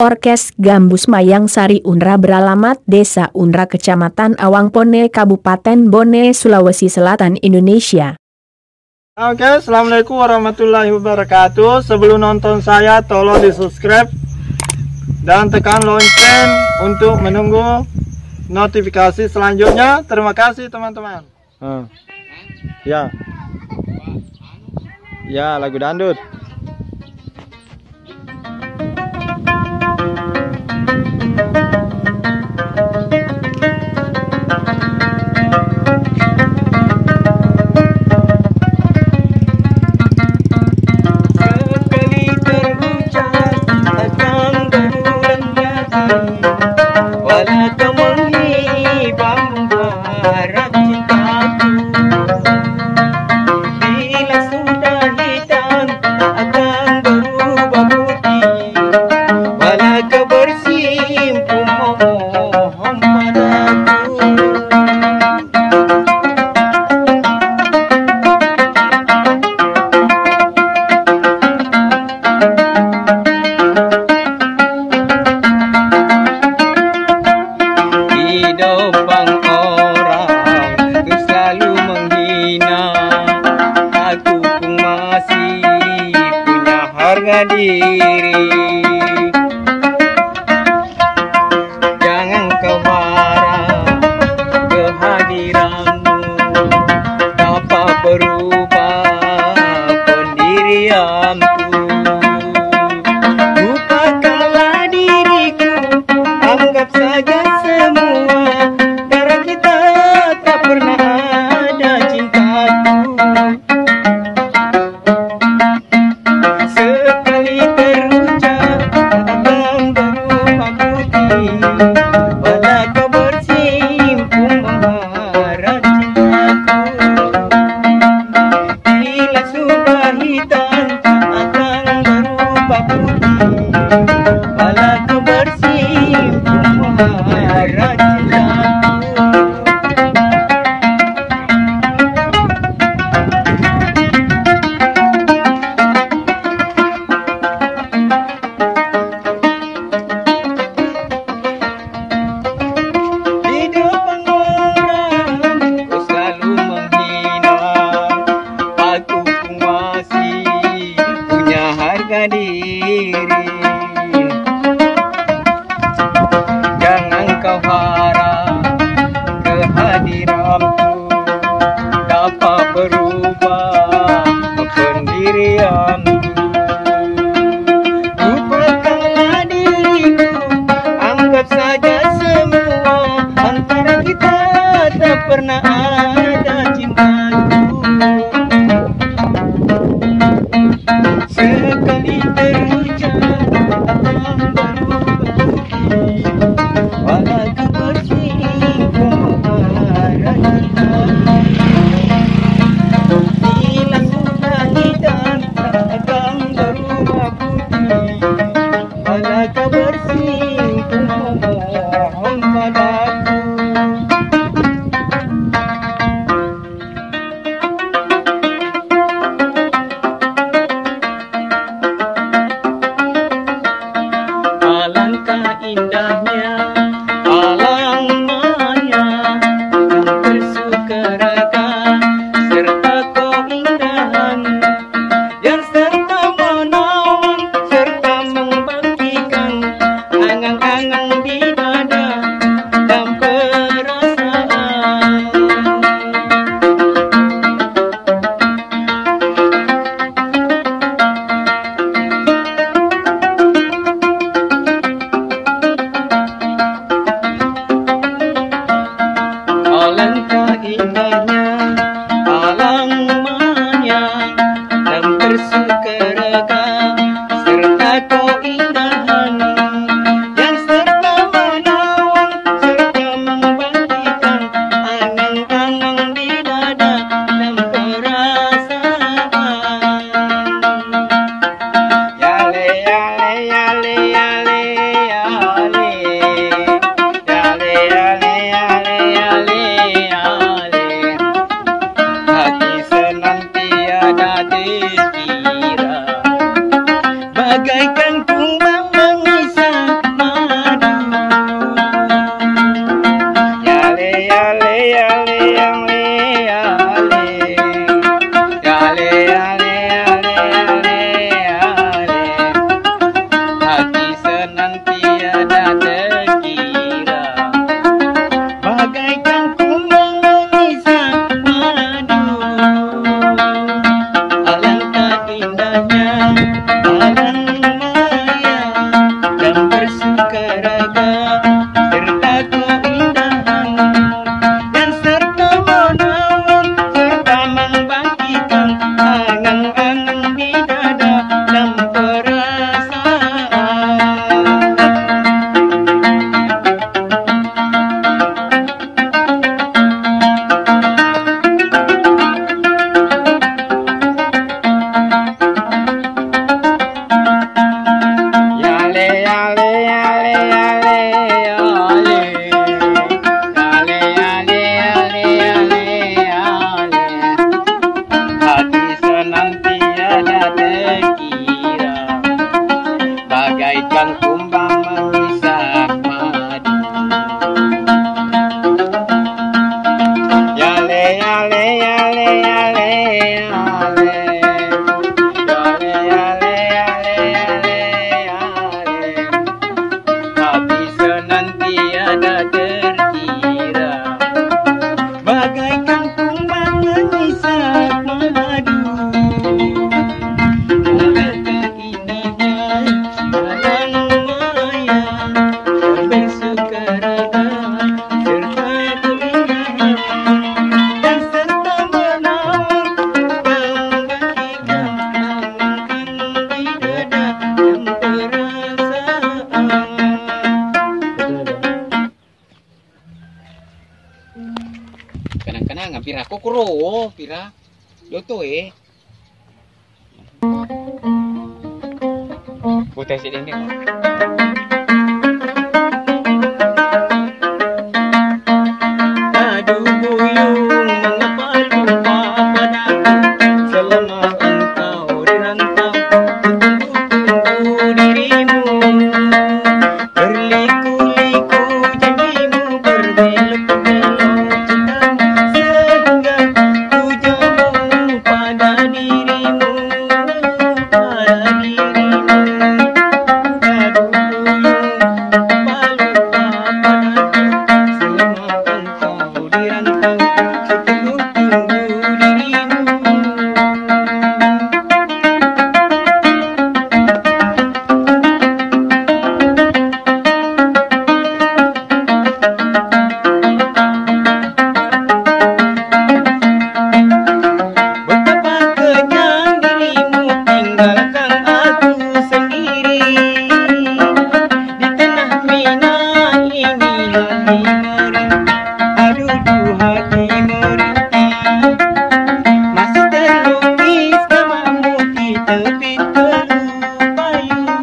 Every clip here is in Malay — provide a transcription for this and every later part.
Orkes Gambus Mayang Sari Unra beralamat Desa Unra Kecamatan Awangpone Kabupaten Bone Sulawesi Selatan Indonesia. Oke, assalamualaikum warahmatullahi wabarakatuh. Sebelum nonton saya tolong di subscribe dan tekan lonceng untuk menunggu notifikasi selanjutnya. Terima kasih teman-teman. Ya lagu dangdut. Diri, jangan kau harap kehadiranmu dapat berubah pendirianku. Lupakanlah diriku, anggap saja semua darah kita tak pernah ada cintaku. Diri, jangan kau harap kehadiranku dapat berubah pendirianku. Lupakanlah diriku, anggap saja semua antara kita tak pernah ada cintaku. Sekali terucap akan berubah, walau kau bersinggung marah cinta. Bila sudah hitam akan berubah putih, walau kau bersinggung mohon padaku. Alangkah indahnya alam maya yang bersukaraga serta keindahan yang serta menawan serta membangkitkan angan-angan di dada dan perasaan. Hati senantiasa terkira, bagaikan kumbang mengisap madu. Yale yale yale yale yale, yale yale yale yale yale. Hati senantiasa terkira, bagaikan kumbang mengisap madu. Mobil keindahan jalan maya, bersukarela serta keindahan, dan serta menawan membagikan kenangan di dada yang perasaan. Kanang-kanang pira ko kuro pira loto putih sih ini aduh buyung mengapa lupa padaku selama engkau di rantau, tunggu-tunggu dirimu, berliku-liku janjimu, berbelok-belok cintamu, sehingga ku jauh pada dirimu, pada dirimu. Aduh buyung mengapa lupa padaku selama engkau di rantau, tunggu-tunggu dirimu. Betapa kenyang dirimu tinggalkan aku sendiri di tengah mina ini hati merintih, aduh hati merintih, masih terlukis namamu di tepi teluk payung.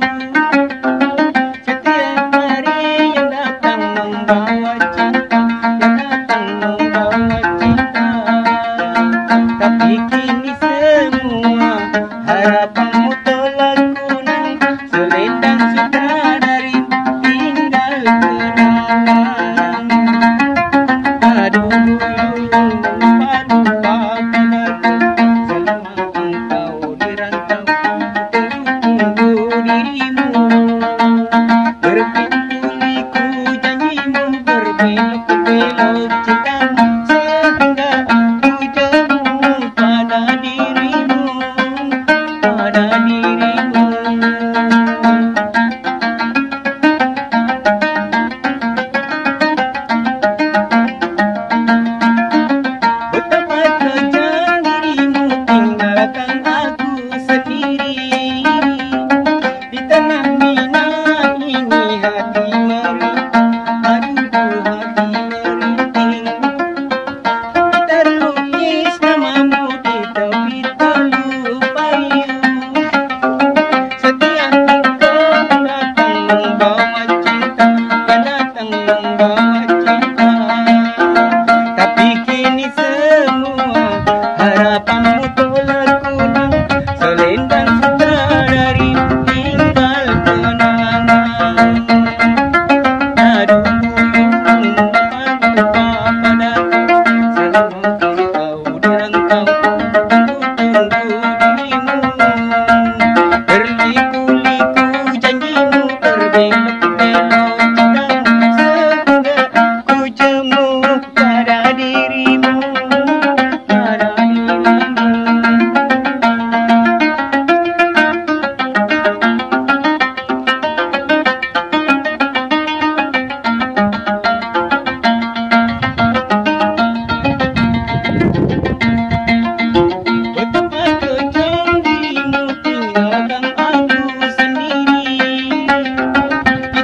Setiap hari yang datang membawa cinta, yang datang membawa cinta. Tapi kini semua harapanmu telah kunang, selendang sutradari tinggal kenangan. Aduh buyung mengapa lupa padaku selama engkau di rantau, tunggu-tunggu dirimu, berpintu-liku janjimu, berbelok-belok cintamu, sehingga ku jauh pada dirimu, pada dirimu. Betapa kejam dirimu tinggalkan aku sendiri di tengah mina ini hati merintih, aduh hati merintih, tapi terlukis namamu di tepi teluk payung. Setiap engkau datang membawa cinta, yang datang membawa cinta. Tapi kini semua harapanmu telah kunang, selendang sutradari tinggal kenangan. Aduh buyung mengapa lupa padaku selama engkau di rantau, tunggu-tunggu dirimu, berliku-liku janjimu, berbelok-belok cintamu, sehingga ku jemu pada dirimu, pada dirimu. Betapa kejam dirimu tinggalkan aku sendiri di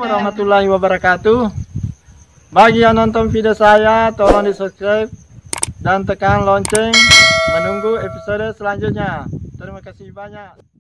warahmatullahi wabarakatuh. Bagi yang nonton video saya, tolong di subscribe dan tekan lonceng menunggu episode selanjutnya. Terima kasih banyak.